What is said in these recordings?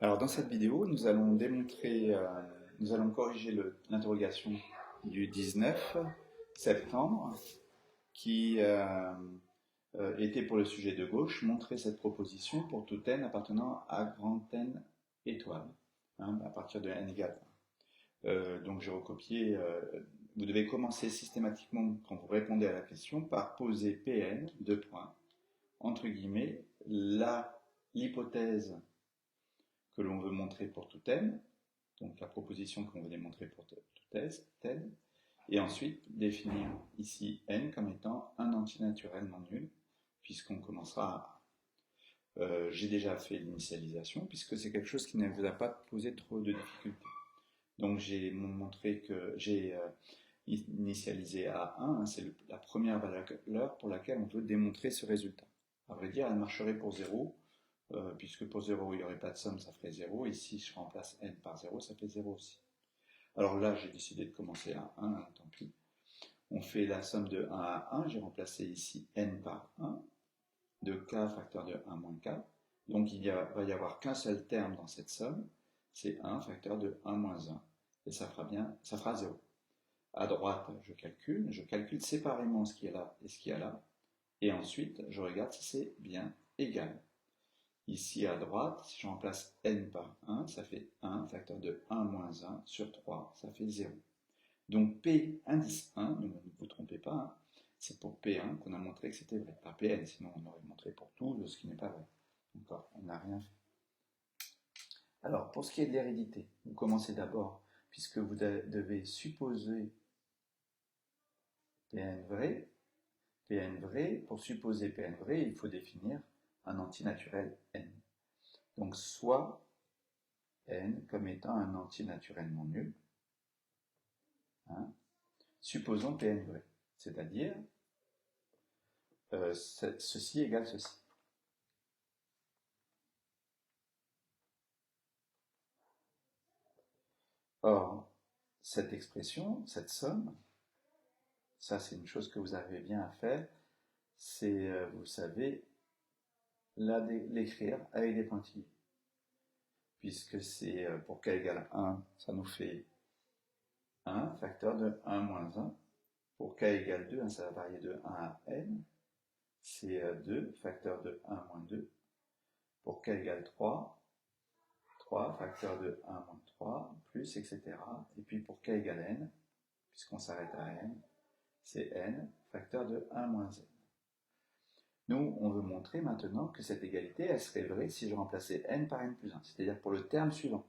Alors dans cette vidéo, nous allons démontrer, nous allons corriger l'interrogation du 19 septembre qui était pour le sujet de gauche, montrer cette proposition pour tout n appartenant à grand N étoile, hein, à partir de n égale 1. Donc j'ai recopié, vous devez commencer systématiquement quand vous répondez à la question par poser Pn, deux points, entre guillemets, l'hypothèse que l'on veut montrer pour tout n, donc la proposition qu'on veut démontrer pour tout n, et ensuite définir ici n comme étant un antinaturel non nul, puisqu'on commencera à... j'ai déjà fait l'initialisation, puisque c'est quelque chose qui ne vous a pas posé trop de difficultés. Donc j'ai montré que j'ai initialisé à 1, hein, c'est la première valeur pour laquelle on veut démontrer ce résultat. À vrai dire, elle marcherait pour 0, puisque pour 0, il n'y aurait pas de somme, ça ferait 0. Ici, je remplace n par 0, ça fait 0 aussi. Alors là, j'ai décidé de commencer à 1, hein, tant pis. On fait la somme de 1 à 1, j'ai remplacé ici n par 1, de k facteur de 1 moins k. Donc il va y avoir qu'un seul terme dans cette somme, c'est 1 facteur de 1 moins 1. Et ça fera 0. À droite, je calcule séparément ce qui est là et ce qui est là. Et ensuite, je regarde si c'est bien égal. Ici à droite, si je remplace n par 1, ça fait 1, facteur de 1 moins 1 sur 3, ça fait 0. Donc P indice 1, ne vous trompez pas, hein, c'est pour P1 qu'on a montré que c'était vrai, pas Pn, sinon on aurait montré pour tout ce qui n'est pas vrai. D'accord, on n'a rien fait. Alors, pour ce qui est de l'hérédité, vous commencez d'abord, puisque vous devez supposer Pn vrai, pour supposer Pn vrai, il faut définir un antinaturel n. Donc soit n comme étant un antinaturel non nul, hein, supposons Pn vrai, c'est-à-dire ceci égale ceci. Or, cette expression, cette somme, ça c'est une chose que vous avez bien à faire, c'est, vous savez, l'écrire avec des pointillés. Puisque c'est pour k égale 1, ça nous fait 1, facteur de 1 moins 1. Pour k égale 2, hein, ça va varier de 1 à n, c'est 2, facteur de 1 moins 2. Pour k égale 3, 3, facteur de 1 moins 3, plus, etc. Et puis pour k égale n, puisqu'on s'arrête à n, c'est n, facteur de 1 moins n. Nous, on veut montrer maintenant que cette égalité, elle serait vraie si je remplaçais n par n plus 1, c'est-à-dire pour le terme suivant.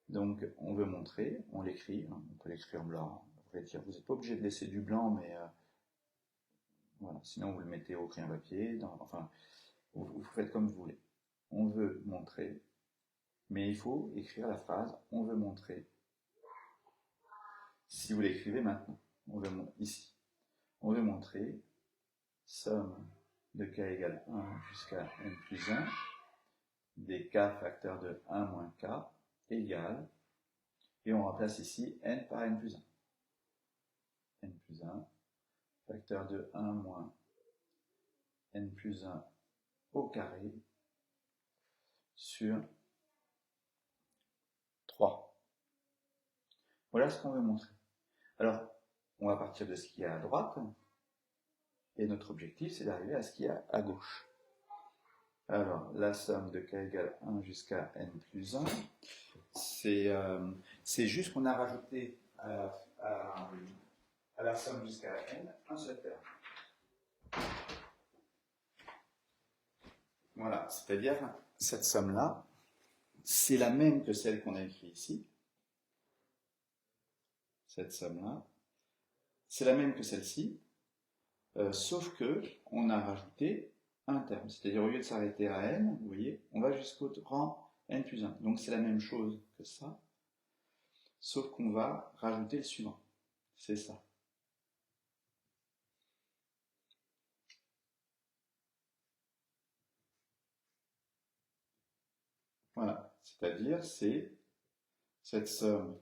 Donc, on veut montrer, on l'écrit, hein, on peut l'écrire en blanc, vous n'êtes pas obligé de laisser du blanc, mais voilà, sinon vous le mettez au crayon papier, enfin, vous faites comme vous voulez. On veut montrer, mais il faut écrire la phrase « on veut montrer ». Si vous l'écrivez maintenant, ici, on veut montrer somme de k égale 1 jusqu'à n plus 1 des k facteurs de 1 moins k égale, et on remplace ici n par n plus 1. n plus 1, facteur de 1 moins n plus 1 au carré sur 3. Voilà ce qu'on veut montrer. Alors, on va partir de ce qu'il y a à droite, et notre objectif, c'est d'arriver à ce qu'il y a à gauche. Alors, la somme de k égale 1 jusqu'à n plus 1, c'est juste qu'on a rajouté à la somme jusqu'à n un seul terme. Voilà, c'est-à-dire cette somme-là, c'est la même que celle qu'on a écrite ici. Cette somme-là, c'est la même que celle-ci, sauf que on a rajouté un terme. C'est-à-dire au lieu de s'arrêter à n, vous voyez, on va jusqu'au rang n plus 1. Donc c'est la même chose que ça, sauf qu'on va rajouter le suivant. C'est ça. Voilà, c'est-à-dire c'est cette somme,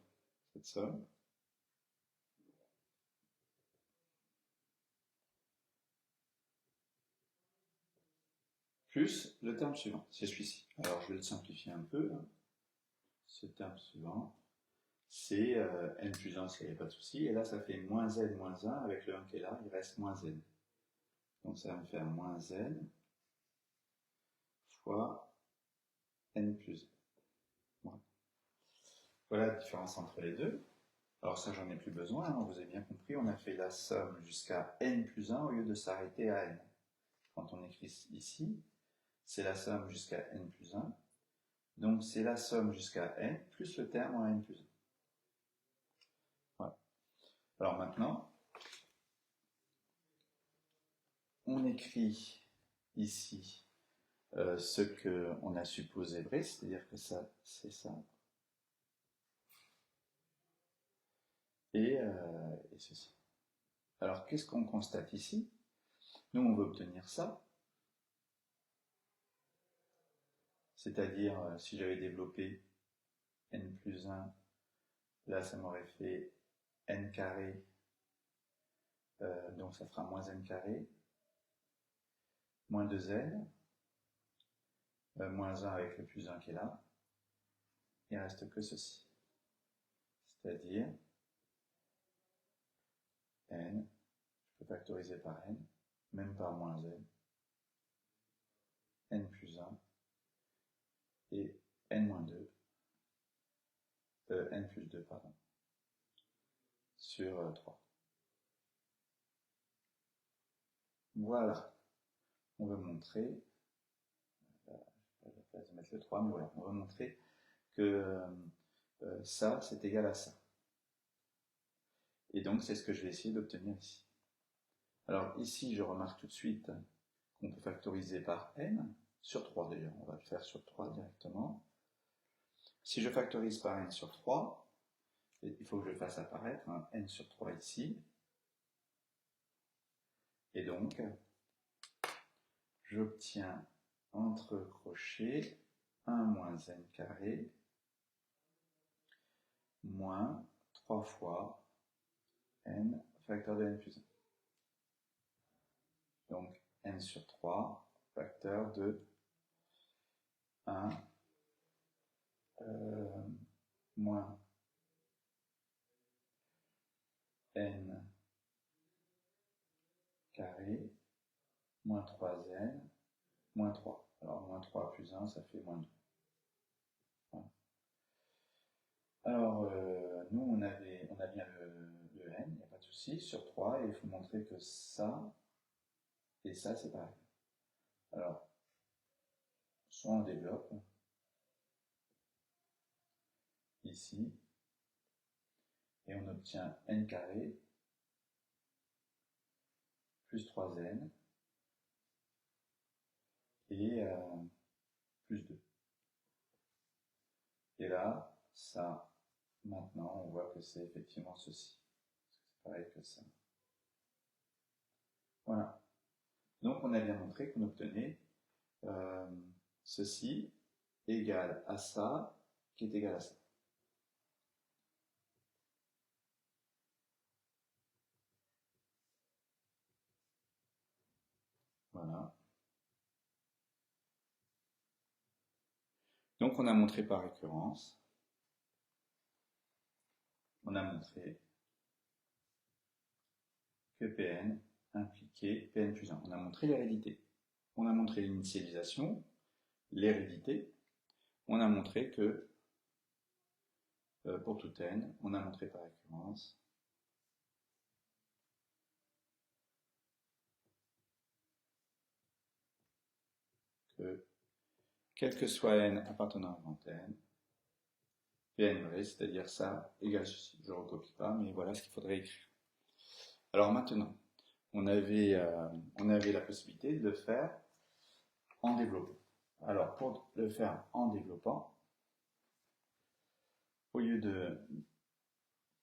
plus le terme suivant, c'est celui-ci. Alors je vais le simplifier un peu. Ce terme suivant, c'est n plus 1 s'il n'y avait pas de souci. Et là, ça fait moins n moins 1. Avec le 1 qui est là, il reste moins n. Donc ça va me faire moins n fois n plus 1. Voilà. Voilà la différence entre les deux. Alors ça, j'en ai plus besoin, hein, vous avez bien compris, on a fait la somme jusqu'à n plus 1 au lieu de s'arrêter à n. Quand on écrit ici, c'est la somme jusqu'à n plus 1. Donc c'est la somme jusqu'à n plus le terme en n plus 1. Voilà. Alors maintenant, on écrit ici ce qu'on a supposé vrai, c'est-à-dire que ça, c'est ça. Et ceci. Alors qu'est-ce qu'on constate ici? Nous, on veut obtenir ça. C'est-à-dire, si j'avais développé n plus 1, là, ça m'aurait fait n carré, donc ça fera moins n carré, moins 2n, moins 1 avec le plus 1 qui est là, il ne reste que ceci. C'est-à-dire, n, je peux factoriser par n, même par moins n plus 1, et n moins 2, n plus 2, pardon, sur 3. Voilà, on va montrer, je n'ai pas la place de mettre le 3, mais voilà, on va montrer que ça, c'est égal à ça. Et donc, c'est ce que je vais essayer d'obtenir ici. Alors ici, je remarque tout de suite qu'on peut factoriser par n, sur 3 d'ailleurs, on va le faire sur 3 directement. Si je factorise par n sur 3, il faut que je le fasse apparaître, hein, n sur 3 ici. Et donc, j'obtiens entre crochets 1 moins n carré moins 3 fois n facteur de n plus 1. Donc, n sur 3 facteur de 1 moins n carré moins 3n moins 3. Alors, moins 3 plus 1, ça fait moins 2. Voilà. Alors, nous, on a bien le n, il n'y a pas de souci, sur 3, et il faut montrer que ça et ça, c'est pareil. Alors, soit on développe, ici, et on obtient n carré plus 3n et plus 2. Et là, ça, maintenant, on voit que c'est effectivement ceci. C'est pareil que ça. Voilà. Donc, on a bien montré qu'on obtenait ceci égal à ça, qui est égal à ça. Voilà. Donc on a montré par récurrence, on a montré que Pn impliquait Pn plus 1. On a montré l'hérédité. On a montré l'initialisation, l'hérédité. On a montré que, pour tout n, on a montré par récurrence que, quel que soit n appartenant à grand n, Pn vrai, c'est-à-dire ça égale ceci. Je ne recopie pas, mais voilà ce qu'il faudrait écrire. Alors maintenant, on avait la possibilité de le faire en développant. Alors pour le faire en développant, au lieu de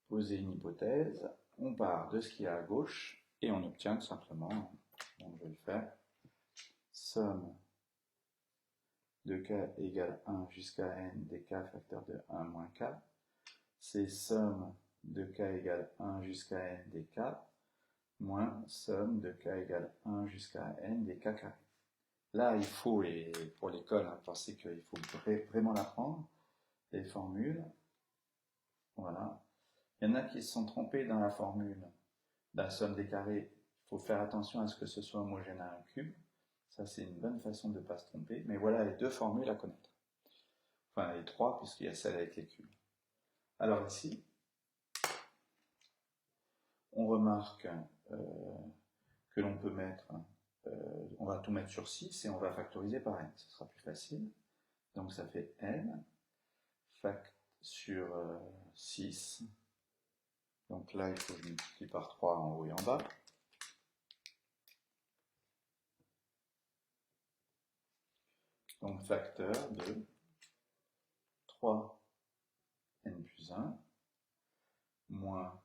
poser une hypothèse, on part de ce qu'il y a à gauche et on obtient tout simplement, donc je vais le faire, somme de k égale 1 jusqu'à n des k facteur de 1 moins k, c'est somme de k égale 1 jusqu'à n des k moins somme de k égale 1 jusqu'à n des k carrés. là, il faut, et pour l'école, hein, penser qu'il faut vraiment l'apprendre, les formules. Voilà. Il y en a qui se sont trompés dans la formule de la somme des carrés. Il faut faire attention à ce que ce soit homogène à un cube. Ça, c'est une bonne façon de ne pas se tromper. Mais voilà les deux formules à connaître. Enfin, les trois, puisqu'il y a celle avec les cubes. Alors ici, on remarque que l'on peut mettre, on va tout mettre sur 6 et on va factoriser par n. Ce sera plus facile. Donc ça fait n fact sur 6. Donc là, il faut que je multiplie par 3 en haut et en bas. Donc facteur de 3n plus 1 moins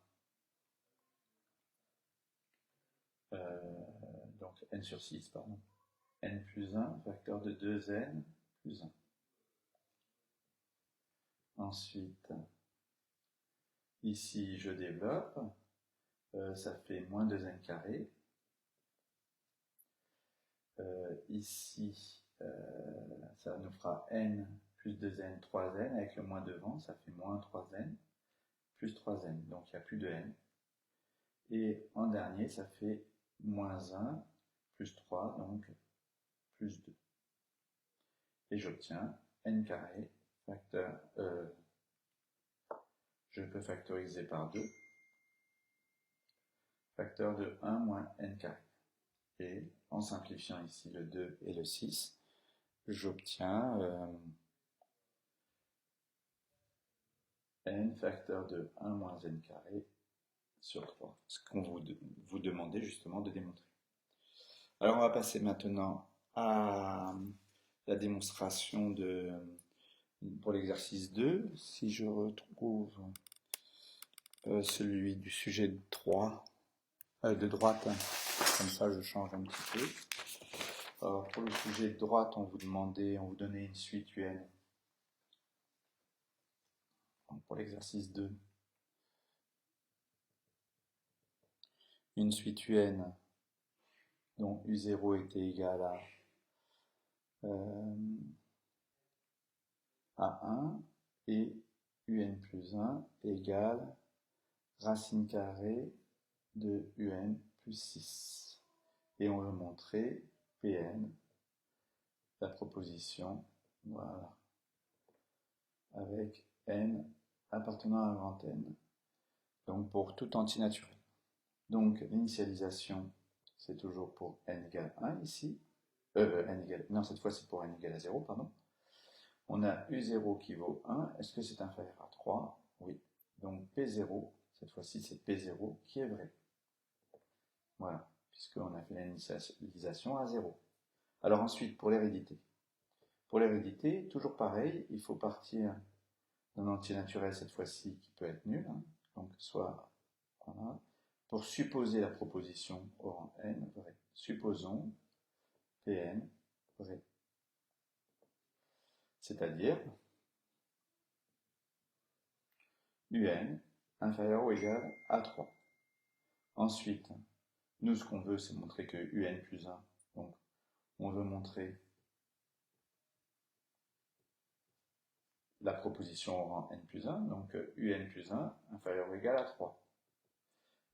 donc n sur 6, pardon. n plus 1, facteur de 2n plus 1. Ensuite, ici, je développe. Ça fait moins 2n carré. Ici, ça nous fera n plus 2n, 3n, avec le moins devant, ça fait moins 3n, plus 3n, donc il n'y a plus de n. Et en dernier, ça fait moins 1, plus 3, donc plus 2. Et j'obtiens n carré, facteur, je peux factoriser par 2, facteur de 1 moins n carré. Et en simplifiant ici le 2 et le 6, j'obtiens n facteur de 1 moins n carré sur 3, ce qu'on vous demandait justement de démontrer. Alors on va passer maintenant à la démonstration pour l'exercice 2. Si je retrouve celui du sujet de droite, comme ça je change un petit peu. Alors pour le sujet de droite, on vous donnait une suite UN. Donc pour l'exercice 2, une suite UN dont U0 était égal à 1 et UN plus 1 égale racine carrée de UN plus 6. Et on veut montrer Pn, la proposition, voilà, avec n appartenant à un grand N. Donc pour tout antinaturel. Donc l'initialisation, c'est toujours pour n égale 1 ici. Non, cette fois c'est pour n égale à 0, pardon. On a U0 qui vaut 1. Est-ce que c'est inférieur à 3? Oui. Donc P0, cette fois-ci c'est P0 qui est vrai. Voilà, puisqu'on a fait l'initialisation à 0. Alors ensuite, pour l'hérédité. Pour l'hérédité, toujours pareil, il faut partir d'un entier naturel cette fois-ci qui peut être nul. Hein. Donc soit, voilà, pour supposer la proposition au rang n vrai. Supposons Pn vrai. C'est-à-dire Un inférieur ou égal à 3. Ensuite, nous ce qu'on veut, c'est montrer que Un plus 1, donc on veut montrer la proposition au rang n plus 1, donc Un plus 1 inférieur ou égal à 3.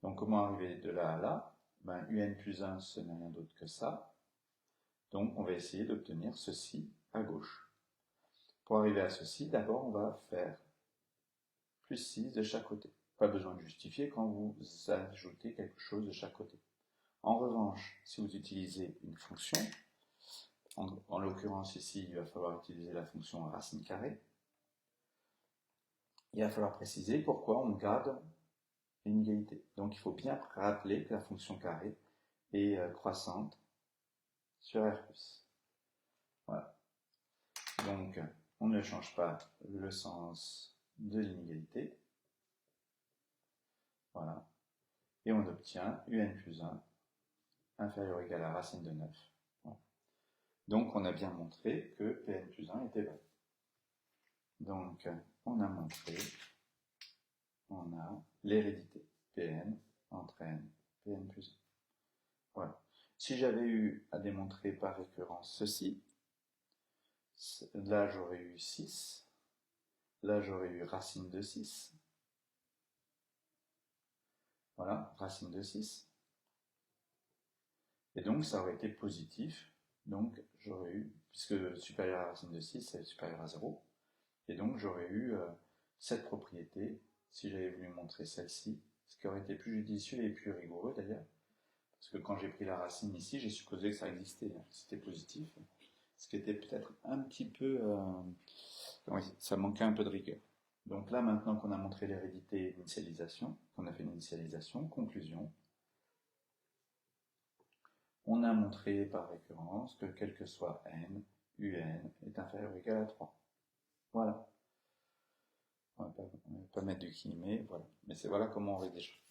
Donc comment arriver de là à là? Un plus 1, ce n'est rien d'autre que ça. Donc on va essayer d'obtenir ceci à gauche. Pour arriver à ceci, d'abord on va faire plus 6 de chaque côté. Pas besoin de justifier quand vous ajoutez quelque chose de chaque côté. En revanche, si vous utilisez une fonction, en l'occurrence ici, il va falloir utiliser la fonction racine carrée, il va falloir préciser pourquoi on garde l'inégalité. Donc il faut bien rappeler que la fonction carrée est croissante sur R+. Voilà. Donc on ne change pas le sens de l'inégalité. Voilà. Et on obtient Un plus 1 inférieur ou égal à racine de 9. Voilà. Donc on a bien montré que Pn plus 1 était vrai. Donc on a montré, on a l'hérédité. Pn entre n, Pn plus 1. Voilà. Si j'avais eu à démontrer par récurrence ceci, là j'aurais eu 6, là j'aurais eu racine de 6, voilà, racine de 6, et donc ça aurait été positif, donc j'aurais eu, puisque supérieur à racine de 6, c'est supérieur à 0, et donc j'aurais eu cette propriété, si j'avais voulu montrer celle-ci, ce qui aurait été plus judicieux et plus rigoureux d'ailleurs, parce que quand j'ai pris la racine ici, j'ai supposé que ça existait, c'était positif, ce qui était peut-être un petit peu... oui, ça manquait un peu de rigueur. Donc là, maintenant qu'on a montré l'hérédité et l'initialisation, qu'on a fait une initialisation, conclusion, on a montré par récurrence que quel que soit n, un est inférieur ou égal à 3. Voilà. On ne va pas mettre du qui, mais voilà. Mais c'est voilà comment on rédige.